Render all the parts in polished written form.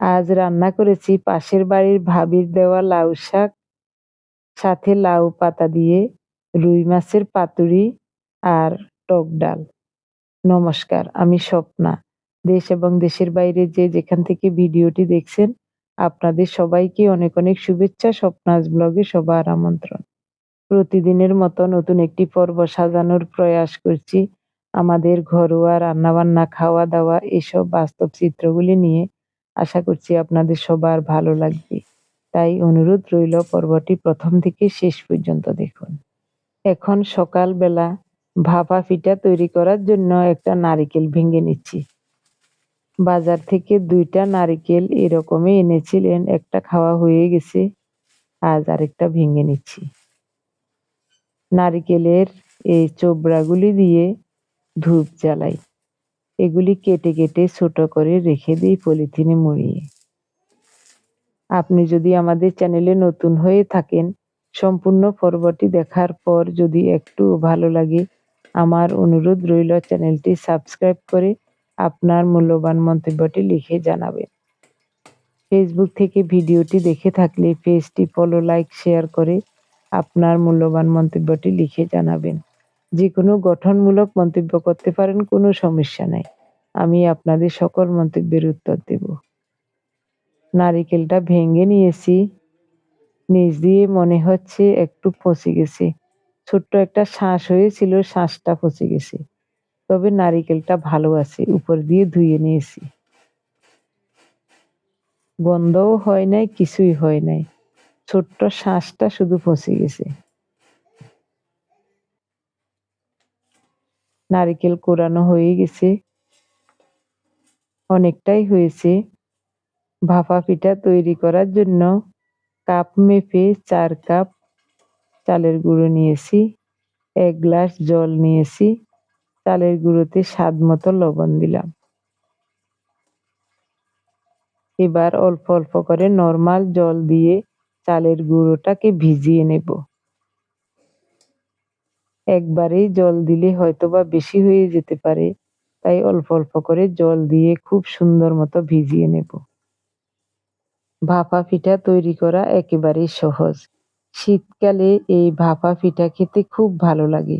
আজ রান্না করেছি পাশের বাড়ির ভাবির দেওয়া লাউ শাক, সাথে লাউ পাতা দিয়ে রুই মাছের পাতুরি আর টক ডাল। নমস্কার, আমি স্বপ্না। দেশ এবং দেশের বাইরে যে যেখান থেকে ভিডিওটি দেখছেন, আপনাদের সবাইকে অনেক অনেক শুভেচ্ছা। স্বপ্নাজ ব্লগে সবার আমন্ত্রণ। প্রতিদিনের মতো নতুন একটি পর্ব সাজানোর প্রয়াস করছি। আমাদের ঘরোয়া রান্নাবান্না, খাওয়া দাওয়া এসব বাস্তব চিত্রগুলি নিয়ে। আশা করছি আপনাদের সবার ভালো লাগবে। তাই অনুরোধ রইল পর্বটি প্রথম থেকে শেষ পর্যন্ত দেখুন। এখন সকালবেলা ভাপা পিঠা তৈরি করার জন্য একটা নারিকেল ভেঙে নিচ্ছি। বাজার থেকে 2টা নারিকেল এরকমই এনেছিলেন, একটা খাওয়া হয়ে গেছে, আজ আরেকটা ভেঙে নিচ্ছি। নারিকেলের এই চোবড়াগুলি দিয়ে ধূপ জ্বালাই। এগুলি কেটে কেটে ছোট করে রেখে দিই পলিথিনে মুড়িয়ে। আপনি যদি আমাদের চ্যানেলে নতুন হয়ে থাকেন, সম্পূর্ণ পর্বটি দেখার পর যদি একটু ভালো লাগে, আমার অনুরোধ রইল চ্যানেলটি সাবস্ক্রাইব করে আপনার মূল্যবান মন্তব্যটি লিখে জানাবেন। ফেসবুক থেকে ভিডিওটি দেখে থাকলে পেজটি ফলো, লাইক, শেয়ার করে আপনার মূল্যবান মন্তব্যটি লিখে জানাবেন। যে কোনো গঠনমূলক মন্তব্য করতে পারেন, কোনো সমস্যা নাই। আমি আপনাদের সকল মন্তব্যের উত্তর দেব। নারিকেলটা ভেঙে নিয়েছি, নিচ দিয়ে মনে হচ্ছে একটু পচে গেছে। ছোট্ট একটা শাঁস হয়েছিল, শাঁসটা পচে গেছে। তবে নারিকেলটা ভালো আছে, উপর দিয়ে ধুয়ে নিয়েছি। গন্ধও হয় নাই, কিছুই হয় নাই, ছোট্ট শাঁসটা শুধু পচে গেছে। নারিকেল কোরানো হয়ে গেছে, অনেকটাই হয়েছে। ভাপা পিঠা তৈরি করার জন্য কাপ মেপে 4 কাপ চালের গুঁড়ো নিয়েছি, 1 গ্লাস জল নিয়েছি, চালের গুঁড়োতে স্বাদ মতো লবণ দিলাম। এবার অল্প অল্প করে নর্মাল জল দিয়ে চালের গুঁড়োটাকে ভিজিয়ে নেব। একবারেই জল দিলে হয়তোবা বেশি হয়ে যেতে পারে, তাই অল্প অল্প করে জল দিয়ে খুব সুন্দর মতো ভিজিয়ে নেব। ভাপা পিঠা তৈরি করা একেবারেই সহজ। শীতকালে এই ভাপা পিঠা খেতে খুব ভালো লাগে।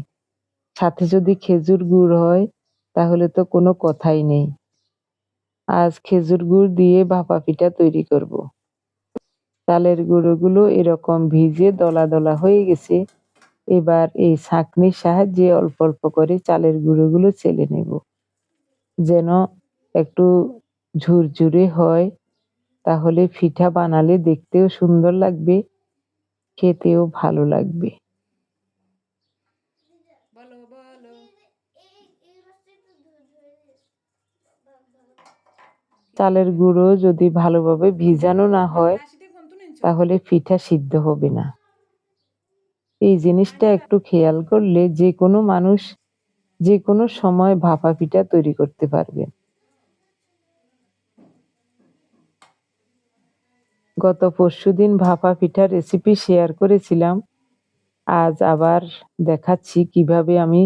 সাথে যদি খেজুর গুড় হয় তাহলে তো কোনো কথাই নেই। আজ খেজুর গুড় দিয়ে ভাপা পিঠা তৈরি করব। চালের গুঁড়োগুলো এরকম ভিজে দলা দলা হয়ে গেছে। এবার এই ছাঁকনির সাহায্যে অল্প অল্প করে চালের গুঁড়োগুলো চেলে নেব, যেন একটু ঝুরঝুরে হয়। তাহলে পিঠা বানালে দেখতেও সুন্দর লাগবে, খেতেও ভালো লাগবে। চালের গুঁড়ো যদি ভালোভাবে ভিজানো না হয় তাহলে পিঠা সিদ্ধ হবে না। এই জিনিসটা একটু খেয়াল করলে যে কোনো মানুষ যে কোনো সময় ভাপা পিঠা তৈরি করতে পারবে। গত পরশুদিন ভাপা পিঠার রেসিপি শেয়ার করেছিলাম। আজ আবার দেখাচ্ছি কিভাবে আমি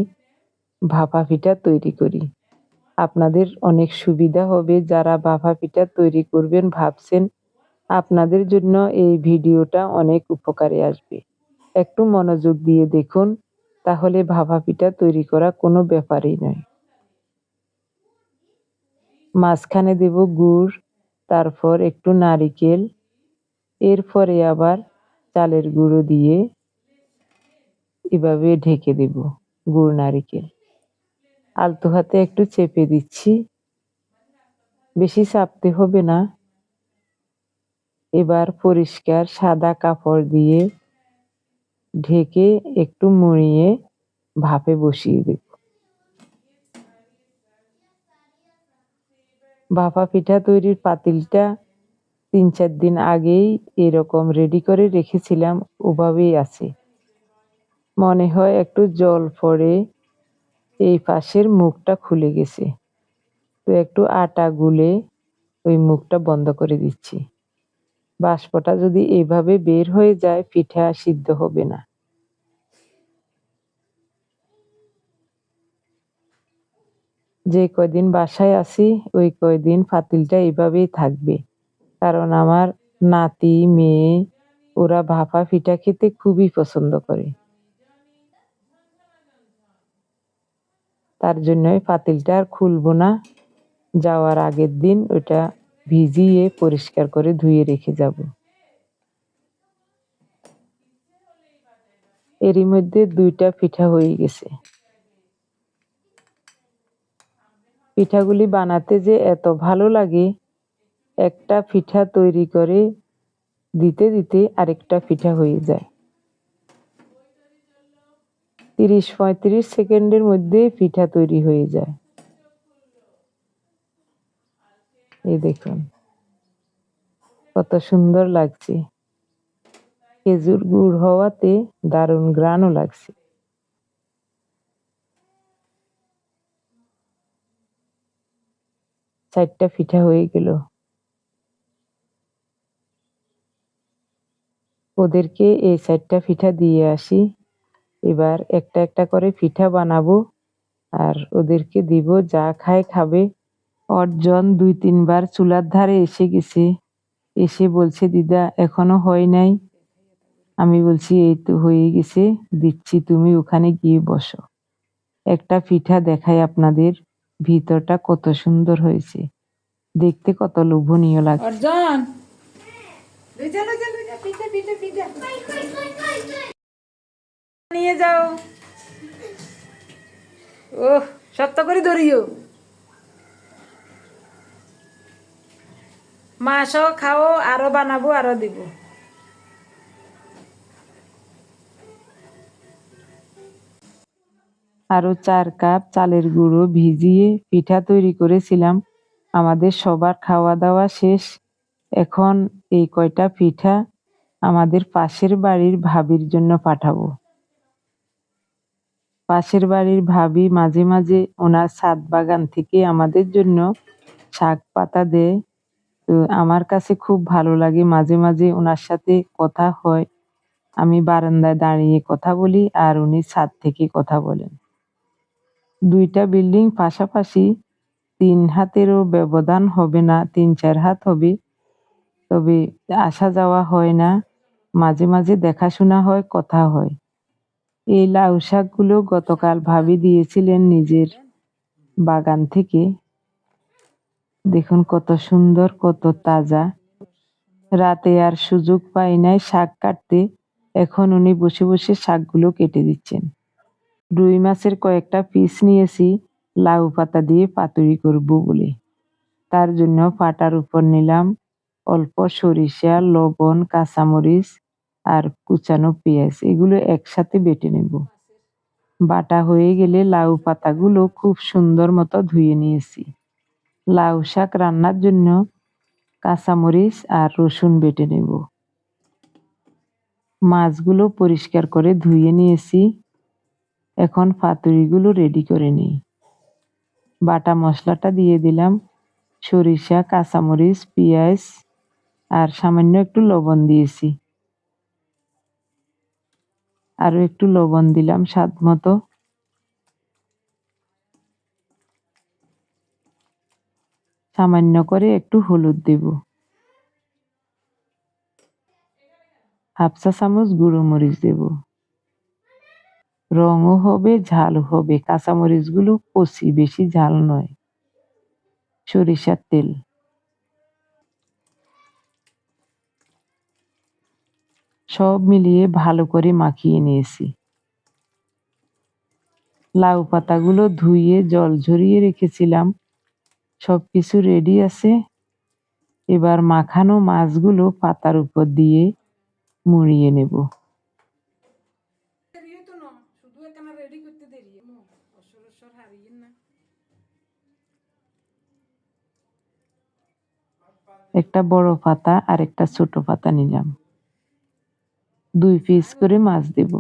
ভাপা পিঠা তৈরি করি। আপনাদের অনেক সুবিধা হবে, যারা ভাপা পিঠা তৈরি করবেন ভাবছেন, আপনাদের জন্য এই ভিডিওটা অনেক উপকারে আসবে। একটু মনোযোগ দিয়ে দেখুন, তাহলে ভাপা পিঠা তৈরি করা কোনো ব্যাপারই নয়। মাঝখানে দেব গুড়, তারপর একটু নারিকেল, এরপরে আবার চালের গুঁড়ো দিয়ে এভাবে ঢেকে দেব গুড় নারিকেল। আলতো হাতে একটু চেপে দিচ্ছি, বেশি চাপতে হবে না। এবার পরিষ্কার সাদা কাপড় দিয়ে ঢেকে একটু মুড়িয়ে ভাপে বসিয়ে দেব। ভাপা পিঠা তৈরির পাতিলটা 3-4 দিন আগেই এরকম রেডি করে রেখেছিলাম, ওভাবেই আছে। মনে হয় একটু জল পড়ে এই পাশের মুখটা খুলে গেছে, তো একটু আটা গুলে ওই মুখটা বন্ধ করে দিচ্ছি। বাষ্পটা যদি এইভাবে বের হয়ে যায় পিঠা সিদ্ধ হবে না। যে কয়দিন বাসায় আছি ওই কয়দিন পাতিলটা এইভাবেই থাকবে। কারণ আমার নাতি, মেয়ে ওরা ভাপা পিঠা খেতে খুবই পছন্দ করে। তার জন্যই পাতিলটা আর খুলবো না। যাওয়ার আগের দিন ওটা ভিজিয়ে পরিষ্কার করে ধুয়ে রেখে যাব। এরই মধ্যে 2টা পিঠা হয়ে গেছে। পিঠাগুলি বানাতে যে এত ভালো লাগে, একটা পিঠা তৈরি করে দিতে দিতে আরেকটা পিঠা হয়ে যায়। 30-35 সেকেন্ডের মধ্যে পিঠা তৈরি হয়ে যায়। এই দেখুন কত সুন্দর লাগছে। খেজুর গুড় হওয়াতে দারুণ ঘ্রাণও লাগছে। চারটা পিঠা হয়ে গেল। ওদেরকে এই 4টা পিঠা দিয়ে আসি। এবার একটা একটা করে পিঠা বানাবো আর ওদেরকে দিব, যা খায় খাবে। অর্জন 2-3 বার চুলার ধারে এসে গেছে। এসে বলছে, দিদা এখনো হয় নাই। আমি বলছি এই তো হয়ে গেছে, দিচ্ছি, তুমি ওখানে গিয়ে বসো। একটা পিঠা দেখাই আপনাদের, ভিতরটা কত সুন্দর হয়েছে, দেখতে কত লোভনীয় লাগছে। অর্জন নিয়ে যাও। ওহ, শক্ত করে ধরিও। মাসও খাও, আরো বানাবো, আরো দিব। আরো 4 কাপ চালের গুঁড়ো ভিজিয়ে পিঠা তৈরি করেছিলাম। আমাদের সবার খাওয়া দাওয়া শেষ। এখন এই কয়টা পিঠা আমাদের পাশের বাড়ির ভাবির জন্য পাঠাবো। পাশের বাড়ির ভাবি মাঝে মাঝে ওনার ছাদ বাগান থেকে আমাদের জন্য শাক পাতা দেয়। তো আমার কাছে খুব ভালো লাগে, মাঝে মাঝে ওনার সাথে কথা হয়। আমি বারান্দায় দাঁড়িয়ে কথা বলি আর উনি ছাদ থেকে কথা বলেন। 2টা বিল্ডিং পাশাপাশি, 3 হাতেরও ব্যবধান হবে না, 3-4 হাত হবে। তবে আসা যাওয়া হয় না, মাঝে মাঝে দেখাশোনা হয়, কথা হয়। এই লাউ শাকগুলো গতকাল ভাবি দিয়েছিলেন নিজের বাগান থেকে। দেখুন কত সুন্দর, কত তাজা। রাতে আর সুযোগ পাই নাই শাক কাটতে, এখন উনি বসে বসে শাকগুলো কেটে দিচ্ছেন। রুই মাছের কয়েকটা পিস নিয়েছি লাউ পাতা দিয়ে পাতুরি করব বলে। তার জন্য পাটার উপর নিলাম অল্প সরিষা, লবণ, কাঁচামরিচ আর কুচানো পেঁয়াজ, এগুলো একসাথে বেটে নেব। বাটা হয়ে গেলে লাউ পাতাগুলো খুব সুন্দর মতো ধুয়ে নিয়েছি। লাউ শাক রান্নার জন্য কাঁচামরিচ আর রসুন বেটে নেব। মাছগুলো পরিষ্কার করে ধুয়ে নিয়েছি। এখন পাতুরিগুলো রেডি করে নিই। বাটা মশলাটা দিয়ে দিলাম, সরিষা, কাঁচামরিচ, পেঁয়াজ আর সামান্য একটু লবণ দিয়েছি। আরো একটু লবণ দিলাম স্বাদ মতো। সামান্য করে একটু হলুদ দেব। হাফ চা চামচ গুঁড়ো মরিচ দেব। রঙও হবে, ঝালও হবে। কাঁচামরিচগুলো কচি, বেশি ঝাল নয়। সরিষার তেল। সব মিলিয়ে ভালো করে মাখিয়ে নিয়েছি। লাউ পাতাগুলো ধুয়ে জল ঝরিয়ে রেখেছিলাম, সবকিছু রেডি আছে। এবার মাখানো মাছগুলো পাতার উপর দিয়ে মুড়িয়ে নেব। একটা বড় পাতা আর একটা ছোট পাতা নিলাম। 2 পিস করে মাছ দেব।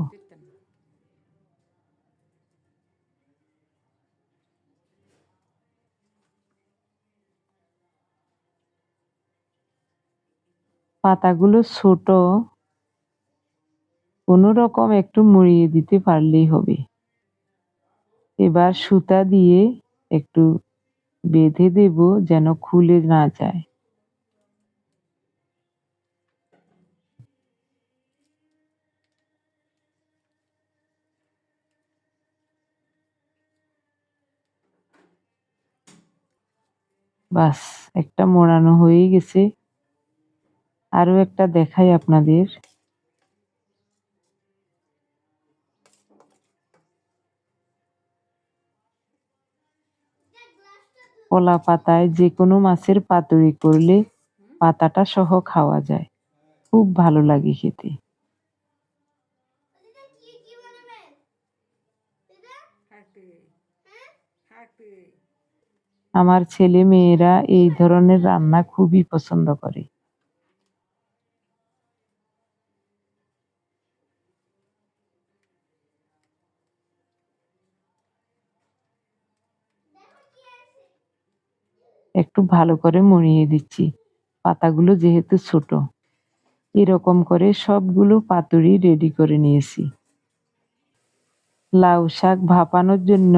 পাতাগুলো ছোট, কোনো রকম একটু মুড়িয়ে দিতে পারলেই হবে। এবার সুতা দিয়ে একটু বেঁধে দেব যেন খুলে না যায়। বাস, একটা মোড়ানো হয়ে গেছে। আরো একটা দেখাই আপনাদের। কলা পাতায় যে কোনো মাছের পাতুরি করলে পাতাটা সহ খাওয়া যায়, খুব ভালো লাগে খেতে। আমার ছেলে মেয়েরা এই ধরনের রান্না খুবই পছন্দ করে। একটু ভালো করে মুড়িয়ে দিচ্ছি, পাতাগুলো যেহেতু ছোট। এরকম করে সবগুলো পাতুরি রেডি করে নিয়েছি। লাউ শাক ভাপানোর জন্য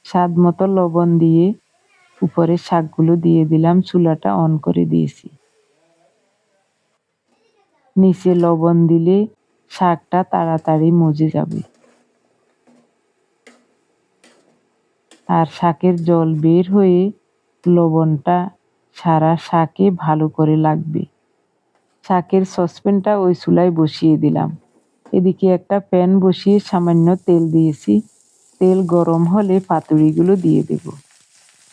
স্বাদ মতো লবণ দিয়ে উপরে শাকগুলো দিয়ে দিলাম, চুলাটা অন করে দিয়েছি। নিচে লবণ দিলে শাকটা তাড়াতাড়ি মজে যাবে আর শাকের জল বের হয়ে লবণটা সারা শাকে ভালো করে লাগবে। শাকের সসপ্যানটা ওই চুলায় বসিয়ে দিলাম। এদিকে একটা প্যান বসিয়ে সামান্য তেল দিয়েছি। তেল গরম হলে পাতুরিগুলো দিয়ে দেব।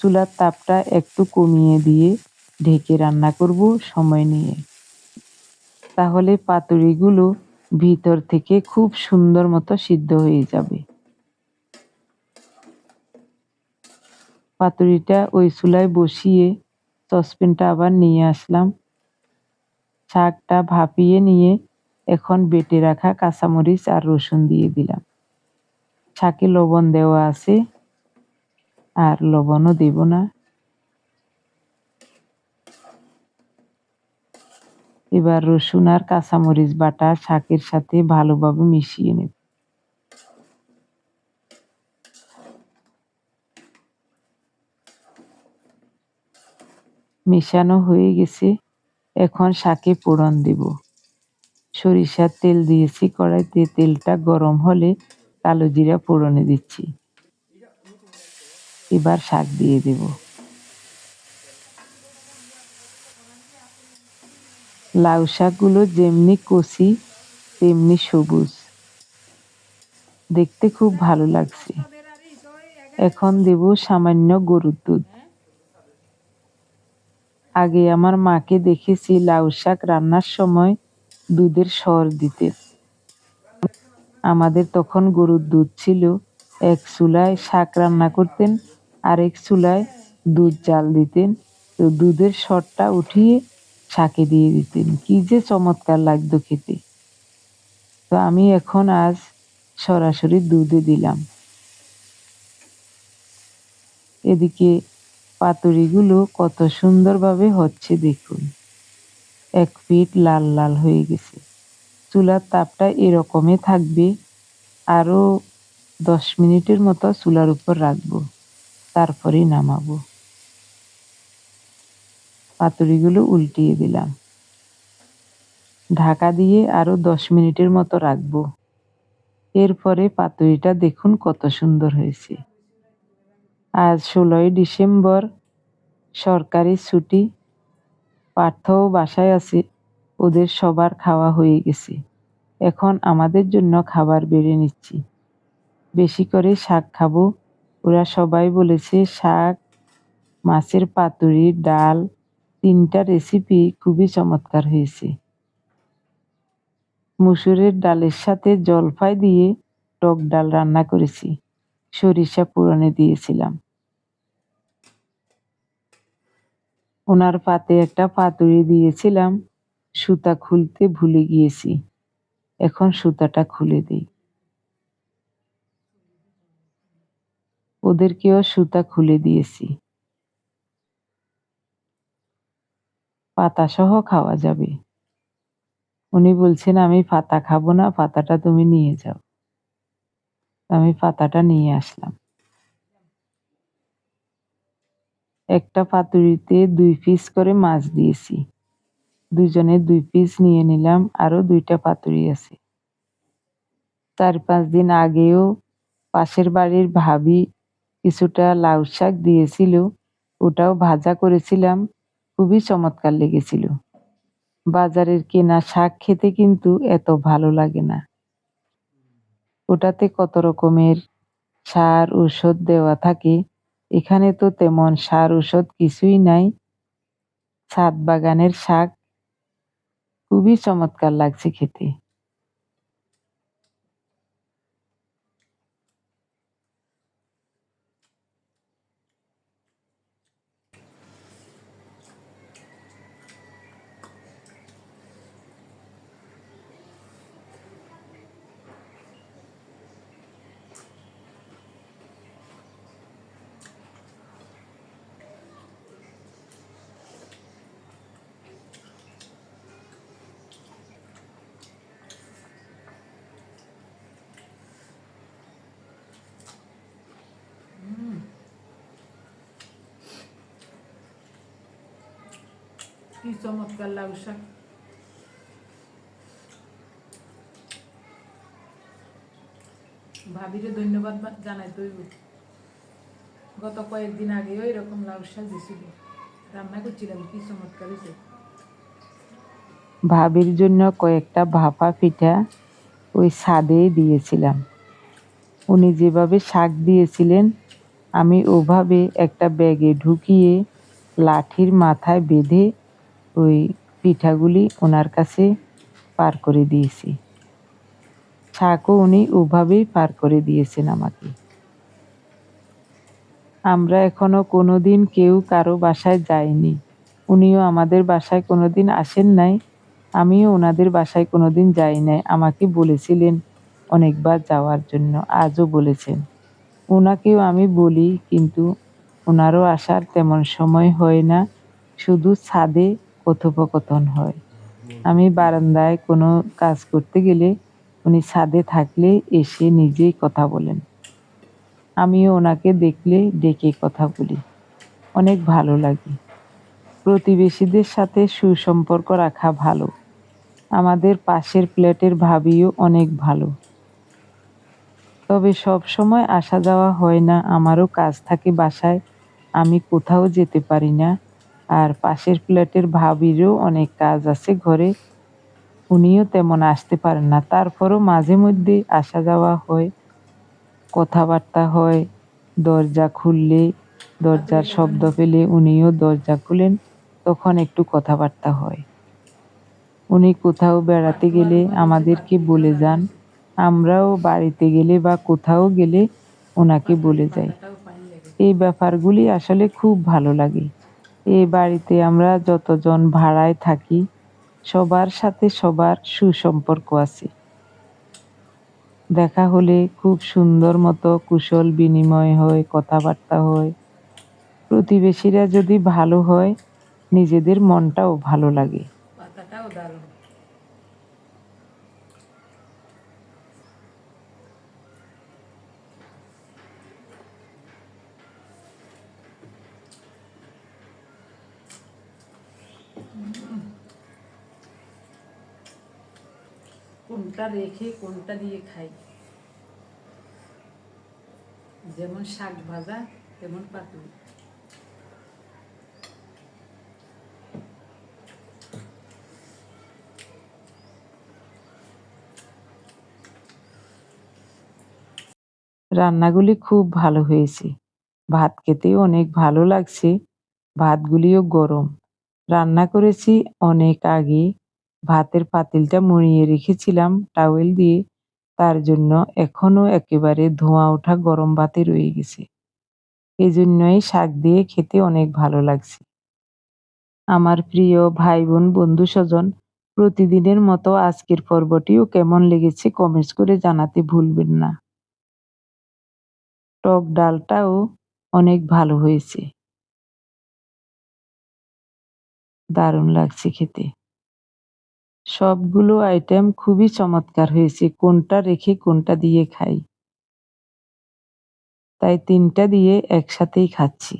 চুলার তাপটা একটু কমিয়ে দিয়ে ঢেকে রান্না করব সময় নিয়ে। তাহলে পাতুরিগুলো ভিতর থেকে খুব সুন্দর মতো সিদ্ধ হয়ে যাবে। পাতুরিটা ওই চুলায় বসিয়ে সসপ্যানটা আবার নিয়ে আসলাম। শাকটা ভাপিয়ে নিয়ে এখন বেটে রাখা কাঁচামরিচ আর রসুন দিয়ে দিলাম। শাকে লবণ দেওয়া আছে, আর লবণও দেব না। এবার রসুন আর কাঁচামরিচ বাটা শাকের সাথে ভালোভাবে মিশিয়ে নেব। মেশানো হয়ে গেছে, এখন শাকে ফোড়ন দেব। সরিষার তেল দিয়েছি কড়াইতে, তেলটা গরম হলে কালো জিরা ফোড়নে দিচ্ছি। এবার শাক দিয়ে দেব। লাউ শাকগুলো যেমনি কচি তেমনি সবুজ, দেখতে খুব ভালো লাগছে। এখন দেব সামান্য গরুর দুধ। আগে আমার মাকে দেখেছি লাউ শাক রান্নার সময় দুধের সর দিতে। আমাদের তখন গরুর দুধ ছিল, এক চুলায় শাক রান্না করতেন, আরেক চুলায় দুধ জাল দিতেন। তো দুধের সরটা উঠিয়ে শাকে দিয়ে দিতেন, কি যে চমৎকার লাগতো খেতে। তো আমি এখন আজ সরাসরি দুধে দিলাম। এদিকে পাতুরিগুলো কত সুন্দরভাবে হচ্ছে দেখুন, এক পিঠ লাল লাল হয়ে গেছে। চুলার তাপটা এরকমই থাকবে, আরো 10 মিনিটের মতো চুলার উপর রাখবো, তারপরেই নামাবো। পাতুরিগুলো উল্টিয়ে দিলাম, ঢাকা দিয়ে আরো 10 মিনিটের মতো রাখবো। এরপরে পাতুরিটা দেখুন কত সুন্দর হয়েছে। আজ 16ই ডিসেম্বর, সরকারি ছুটি। পার্থও বাসায় আছে, ওদের সবার খাওয়া হয়ে গেছে। এখন আমাদের জন্য খাবার বেড়ে নিচ্ছি। বেশি করে শাক খাবো। ওরা সবাই বলেছে শাক, মাছের পাতুরি, ডাল, 3টা রেসিপি খুবই চমৎকার হয়েছে। মসুরের ডালের সাথে জলফাই দিয়ে টক ডাল রান্না করেছি, সরিষা ফোড়নে দিয়েছিলাম। ওনার পাতে একটা পাতুরি দিয়েছিলাম, সুতা খুলতে ভুলে গিয়েছি, এখন সুতাটা খুলে দিই। ওদেরকেও সুতা খুলে দিয়েছি। পাতা সহ খাওয়া যাবে। উনি বলছেন আমি পাতা খাবো না, পাতাটা তুমি নিয়ে যাও। আমি পাতাটা নিয়ে আসলাম। একটা পাতুরিতে 2 পিস করে মাছ দিয়েছি। দুজনে 2 পিস নিয়ে নিলাম, আরো 2টা পাতুরি আছে। 4-5 দিন আগেও পাশের বাড়ির ভাবি কিছুটা লাউ শাক দিয়েছিল, ওটাও ভাজা করেছিলাম, খুবই চমৎকার লেগেছিল। বাজারের কেনা শাক খেতে কিন্তু এত ভালো লাগে না। ওটাতে কত রকমের সার ঔষধ দেওয়া থাকে, এখানে তো তেমন সার ঔষধ কিছুই নাই। ছাদ বাগানের শাক, খুবই চমৎকার লাগছে খেতে। কি চমৎকার লাউ শাক। ভাবিরে ধন্যবাদ জানাই তৈব। গত কয়েকদিন আগেও এরকম লাউ শাক দিছিল, রান্না করছিলাম, কি চমৎকার হয়েছে। ভাবির জন্য কয়েকটা ভাপা পিঠা ওই ছাদে দিয়েছিলাম। উনি যেভাবে শাক দিয়েছিলেন, আমি ওভাবে একটা ব্যাগে ঢুকিয়ে লাঠির মাথায় বেঁধে ওই পিঠাগুলি ওনার কাছে পার করে দিয়েছি। শাকও উনি ওভাবেই পার করে দিয়েছেন আমাকে। আমরা এখনো কোনোদিন কেউ কারো বাসায় যাইনি। উনিও আমাদের বাসায় কোনোদিন আসেন নাই, আমিও ওনাদের বাসায় কোনোদিন যাই নাই। আমাকে বলেছিলেন অনেকবার যাওয়ার জন্য, আজও বলেছেন। ওনাকেও আমি বলি, কিন্তু ওনারও আসার তেমন সময় হয় না, শুধু ছাদে কথোপকথন হয়। আমি বারান্দায় কোনো কাজ করতে গেলে উনি ছাদে থাকলে এসে নিজেই কথা বলেন। আমিও ওনাকে দেখলে ডেকে কথা বলি, অনেক ভালো লাগে। প্রতিবেশীদের সাথে সুসম্পর্ক রাখা ভালো। আমাদের পাশের ফ্ল্যাটের ভাবিও অনেক ভালো, তবে সব সময় আসা যাওয়া হয় না, আমারও কাজ থাকে বাসায়, আমি কোথাও যেতে পারি না। আর পাশের ফ্ল্যাটের ভাবিরও অনেক কাজ আছে ঘরে, উনিও তেমন আসতে পারেন না, তারপরও মাঝে মধ্যে আসা যাওয়া হয়, কথাবার্তা হয়। দরজা খুললে, দরজার শব্দ পেলে উনিও দরজা খুলেন, তখন একটু কথাবার্তা হয়। উনি কোথাও বেড়াতে গেলে আমাদেরকে বলে যান, আমরাও বাড়িতে গেলে বা কোথাও গেলে ওনাকে বলে যাই। এই ব্যাপারগুলি আসলে খুব ভালো লাগে। এই বাড়িতে আমরা যতজন ভাড়ায় থাকি, সবার সাথে সবার সুসম্পর্ক আছে। দেখা হলে খুব সুন্দর মতো কুশল বিনিময় হয়, কথাবার্তা হয়। প্রতিবেশীরা যদি ভালো হয়, নিজেদের মনটাও ভালো লাগে। পাতাটাও দারুণ। কোনটা রেখে কোনটা দিয়ে খাই, যেমন শাক ভাজা তেমন পাতুরি। রান্নাগুলি খুব ভালো হয়েছে, ভাত খেতেও অনেক ভালো লাগছে। ভাতগুলিও গরম। রান্না করেছি অনেক আগে, ভাতের পাতিলটা মুড়িয়ে রেখেছিলাম টাওয়েল দিয়ে, তার জন্য এখনো একেবারে ধোঁয়া ওঠা গরম ভাতে রয়ে গেছে। এজন্যই শাক দিয়ে খেতে অনেক ভালো লাগছে। আমার প্রিয় ভাই বোন বন্ধু স্বজন, প্রতিদিনের মতো আজকের পর্বটিও কেমন লেগেছে কমেন্টস করে জানাতে ভুলবেন না। টক ডালটাও অনেক ভালো হয়েছে, দারুণ লাগছে খেতে। সবগুলো আইটেম খুবই চমৎকার হয়েছে, কোনটা রেখে কোনটা দিয়ে খাই, তাই তিনটা দিয়ে একসাথেই খাচ্ছি।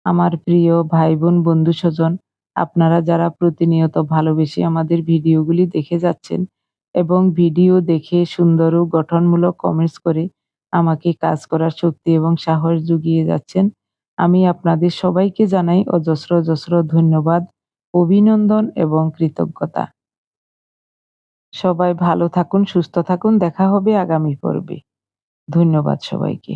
আমার প্রিয় ভাই বোন বন্ধু স্বজন, আপনারা যারা প্রতিনিয়ত ভালোবেসে আমাদের ভিডিওগুলি দেখে যাচ্ছেন এবং ভিডিও দেখে সুন্দর ও গঠনমূলক কমেন্টস করে আমাকে কাজ করার শক্তি এবং সাহস জুগিয়ে যাচ্ছেন, আমি আপনাদের সবাইকে জানাই অজস্র অজস্র ধন্যবাদ, অভিনন্দন এবং কৃতজ্ঞতা। সবাই ভালো থাকুন, সুস্থ থাকুন। দেখা হবে আগামী পর্বে। ধন্যবাদ সবাইকে।